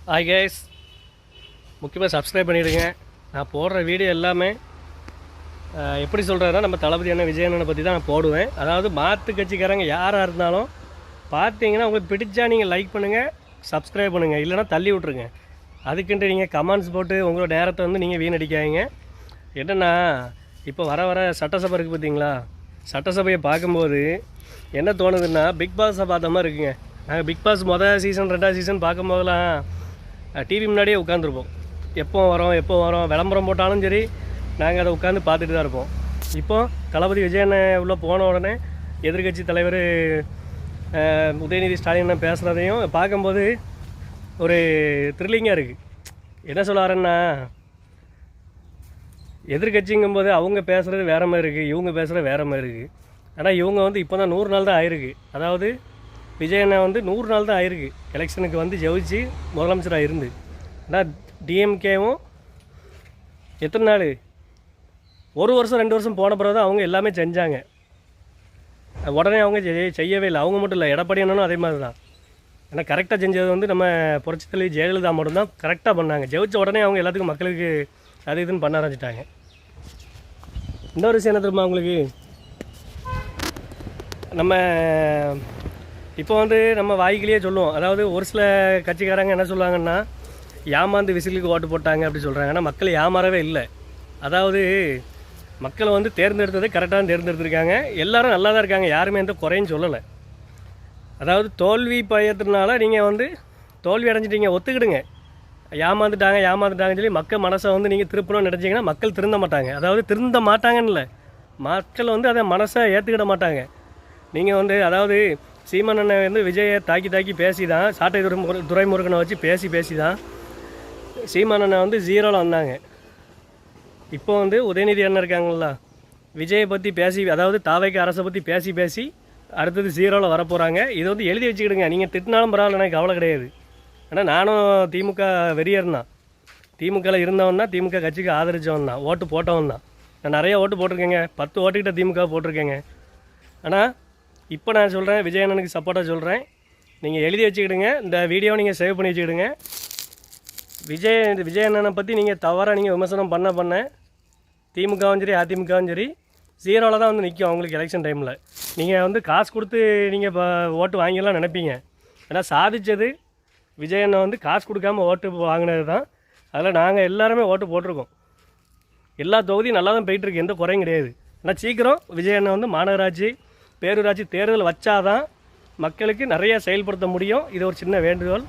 Hi guys, முக்கியமாக subscribe பண்ணிவிடுங்க. நான் போடுற வீடியோ எல்லாமே எப்படி சொல்கிறதுனா நம்ம தளபதி அண்ணன் விஜய் அண்ணனை பற்றி தான் நான் போடுவேன். அதாவது மாற்று கட்சிக்காரங்க யாராக இருந்தாலும் பார்த்தீங்கன்னா உங்களுக்கு பிடிச்சா நீங்கள் லைக் பண்ணுங்கள், சப்ஸ்கிரைப் பண்ணுங்கள், இல்லைனா தள்ளி விட்ருங்க. அதுக்குன்ட்டு நீங்கள் கமெண்ட்ஸ் போட்டு உங்களோட நேரத்தை வந்து நீங்கள் வீணடிக்காதீங்க. என்னென்னா இப்போ வர சட்டசபை இருக்குது பார்த்தீங்களா, சட்டசபையை பார்க்கும்போது என்ன தோணுதுன்னா பிக் பாஸை பார்த்த மாதிரி இருக்குங்க. நாங்கள் பிக் பாஸ் மொதல் சீசன் 2வது சீசன் பார்க்கும்போதெல்லாம் டிவி முன்னாடியே உட்காந்துருப்போம். எப்போ வரோம் விளம்பரம் போட்டாலும் சரி நாங்கள் அதை உட்காந்து பார்த்துட்டு தான் இருப்போம். இப்போது தளபதி விஜய் அண்ணன் உள்ளே போன உடனே எதிர்கட்சி தலைவர் உதயநிதி ஸ்டாலின் பேசுகிறதையும் பார்க்கும்போது ஒரு த்ரில்லிங்காக இருக்குது. என்ன சொல்ல வரேன்னா, எதிர்கட்சிங்கும்போது அவங்க பேசுகிறது வேறு மாதிரி இருக்குது, இவங்க பேசுகிறது வேறு மாதிரி இருக்குது. ஆனால் இவங்க வந்து இப்போ தான் 100 நாள் தான் ஆயிருக்கு. அதாவது விஜய் அண்ணன் வந்து 100 நாள் தான் ஆயிருக்கு எலெக்ஷனுக்கு வந்து ஜெயிச்சு முதலமைச்சராக இருந்து. ஆனால் டிஎம்கேவும் எத்தனை நாள், 1 வருஷம் 2 வருஷம் போன பிறகு தான் அவங்க எல்லாமே செஞ்சாங்க. உடனே அவங்க செய்யவே இல்லை. அவங்க மட்டும் இல்லை, எடப்பாடி அண்ணனும் அதே மாதிரி தான். ஏன்னா கரெக்டாக செஞ்சது வந்து நம்ம புரட்சித் தலைவி ஜெயலலிதா மட்டும்தான் கரெக்டாக பண்ணாங்க. ஜெயிச்ச உடனே அவங்க எல்லாத்துக்கும் மக்களுக்கு அது இதுன்னு பண்ண ஆரம்பிச்சிட்டாங்க. இன்னொரு விஷயம் என்ன தெரியுமா அவங்களுக்கு, நம்ம இப்போ வந்து நம்ம வாய்க்கிலேயே சொல்லுவோம். அதாவது ஒரு சில கட்சிக்காரங்க என்ன சொல்லுவாங்கன்னா, ஏமாந்து விசிலுக்கு ஓட்டு போட்டாங்க அப்படி சொல்கிறாங்க. ஆனால் மக்கள் ஏமாறவே இல்லை. அதாவது மக்களை வந்து தேர்ந்தெடுத்தது கரெக்டாக தேர்ந்தெடுத்துருக்காங்க. எல்லோரும் நல்லா தான் இருக்காங்க, யாருமே எந்த குறையும் சொல்லலை. அதாவது தோல்வி பயத்தினால நீங்கள் வந்து தோல்வி அடைஞ்சிட்டீங்க, ஒத்துக்கிடுங்க. ஏமாந்துட்டாங்கன்னு சொல்லி மக்கள் மனசை வந்து நீங்கள் திருப்பணும்னு நினச்சிங்கன்னா மக்கள் திருந்த மாட்டாங்க. அதாவது திருந்த மாட்டாங்கன்னு இல்லை, மக்கள் வந்து அதை மனசை ஏற்றுக்கிட மாட்டாங்க. நீங்கள் வந்து அதாவது சீமான் அண்ணன் வந்து விஜயை தாக்கி பேசி தான், சாட்டை துரைமுருகனை வச்சு பேசி தான் சீமான் அண்ணன் வந்து 0ல் வந்தாங்க. இப்போ வந்து உதயநிதி அண்ணன் இருக்காங்களா, விஜயை பற்றி பேசி, அதாவது தாவைக்கு அரசை பற்றி பேசி அடுத்தது 0ல் வரப்போகிறாங்க. இதை வந்து எழுதி வச்சுக்கிடுங்க. நீங்கள் திட்டினாலும் பரவாயில்ல, எனக்கு கவலை கிடையாது. ஆனால் நானும் திமுக வெறியர் தான். திமுகவில் இருந்தவன் தான், திமுக கட்சிக்கு ஆதரித்தவன் தான், ஓட்டு போட்டவன் தான். நான் நிறைய ஓட்டு போட்டிருக்கேங்க, 10 ஓட்டுக்கிட்ட திமுக போட்டிருக்கேங்க. ஆனால் இப்போ நான் சொல்கிறேன், விஜய் அண்ணனுக்கு சப்போர்ட்டாக சொல்கிறேன். நீங்கள் எழுதி வச்சுக்கிடுங்க, இந்த வீடியோவை நீங்கள் சேவ் பண்ணி வச்சுக்கிடுங்க. விஜய் அண்ணனை பற்றி நீங்கள் தவறாக நீங்கள் விமர்சனம் பண்ண திமுகவும் சரி அதிமுகவும் சரி 0ல் தான் வந்து நிற்கும் அவங்களுக்கு எலெக்ஷன் டைமில். நீங்கள் வந்து காசு கொடுத்து நீங்கள் இப்போ ஓட்டு வாங்கிடலாம் நினைப்பீங்க. ஏன்னா சாதித்தது விஜய் அண்ணன் வந்து காசு கொடுக்காமல் ஓட்டு வாங்கினது தான். அதில் நாங்கள் எல்லாருமே ஓட்டு போட்டிருக்கோம். எல்லா தொகுதியும் நல்லா தான் போயிட்டுருக்கு, எந்த குறையும் கிடையாது. ஆனால் சீக்கிரம் விஜய் அண்ணன் வந்து மாநகராட்சி பேரூராட்சி தேர்தல் வச்சாதான் மக்களுக்கு நிறைய செயல்படுத்த முடியும். இது ஒரு சின்ன வேண்டுகோள்.